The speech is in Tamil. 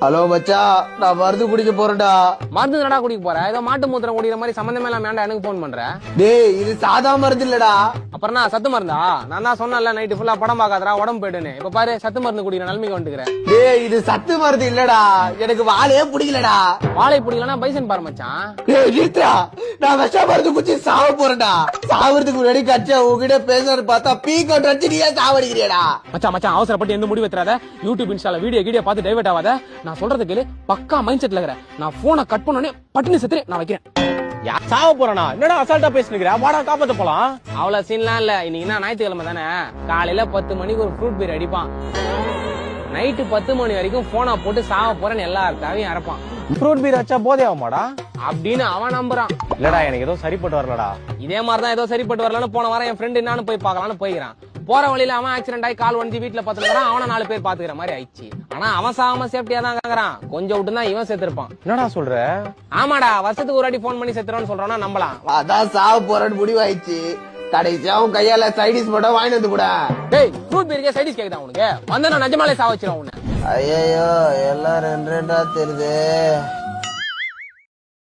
ஹலோ மச்சா, நான் மருந்து குடிக்க போறேன்டா. மருந்து என்னடா குடிக்க போற? ஏதோ மாட்டு மூத்திரம் குடிக்கிற மாதிரி சம்பந்தமே இல்லாம ஏன்டா எனக்கு போன் பண்ற? டேய், இது சாதா மருந்து இல்லடா. அப்புறம் நான் சத்து மருந்தா? நான் தான் சொன்னேன்ல நைட்டு ஃபுல்லா படம் பாக்காதடா உடம்பு போயிடுன்னு. இப்ப பாரு சத்து மருந்து குடிக்கிற நிலைமைக்கு வந்துக்கிறேன். டேய், இது சத்து மருந்து இல்லடா. எனக்கு வாழையே பிடிக்கலடா. வாழை பிடிக்கலன்னா பைசன் பாரு மச்சான். டேய் நிறுத்துடா, நான் விஷ மருந்து குடிச்சு சாவ போறேன்டா. சாவறதுக்கு முன்னாடி கட்சா உங்ககிட்ட பேசுறது பார்த்தா பீக்கோட் வச்சு நீயே சாவடிக்கிறியடா. மச்சான் மச்சான் அவசரப்பட்டு எந்த முடிவு எடுத்துறாத. யூடியூப் இன்ஸ்டால வீடியோ பார்த்து டைவர்ட் ஆகாத. நான் சொல்றது கேளு, பக்கா மைண்ட் செட்ல இருக்கிற. நான் போனை கட் பண்ணனே பட்டுனு செத்துறே நான் வைக்கிறேன். சாவ போறனா? என்னடா அசால்ட்டா பேசினுக்கிற? வாடா காப்பாத்த போலாம். அவ்வளவு சீன்லாம் இல்ல. இன்னைக்கு ஞாயிற்றுக்கிழமை தானே. காலையில 10 மணிக்கு ஒரு ஃப்ரூட் பீர் அடிப்பான். நைட்டு 10 மணி வரைக்கும் போனை போட்டு சாவ போறேன்னு எல்லாருக்காவையும் அரைப்பான். ஃப்ரூட் பீர் வச்சா போதே ஆகுமாடா அப்படின்னு அவன் நம்புறான். இல்லடா, எனக்கு ஏதோ சரிப்பட்டு வரலடா. இதே மாதிரிதான் ஏதோ சரிப்பட்டு வரலன்னு போன வாரம் என் ஃப்ரெண்ட் என்னன்னு போய் பார்க்கலான்னு போய்க்கிறான். போற வழியில அவன் ஆக்சிடென்ட் ஆகி கால் உடஞ்சி வீட்டுல பாத்துக்கிறான். அவன 4 பேர் பாத்துக்கிற மாதிரி ஆயிடுச்சு. ஆனா அவன் சாகாம சேஃப்டியா தான் கேக்குறான். கொஞ்சம் விட்டு தான் இவன் செத்துருப்பான். என்னடா சொல்ற? ஆமாடா, வருஷத்துக்கு ஒரு வாட்டி போன் பண்ணி செத்துறான்னு சொல்றான்னா நம்பலாம். அதான் சாவ போறேன்னு முடிவாயிடுச்சு. கடைசியா உன் கையால சைடிஸ் மட்டும் வாங்கிட்டு வந்து கூட. டேய், ஃப்ரூட் பீருக்கே சைடிஸ் கேக்குதா உனக்கு? வந்து நான் நிஜமாலே சாவச்சிரும் உன்னை. ஐயோ, எல்லாம் ரெண்டு ரெண்டா தெரியுது.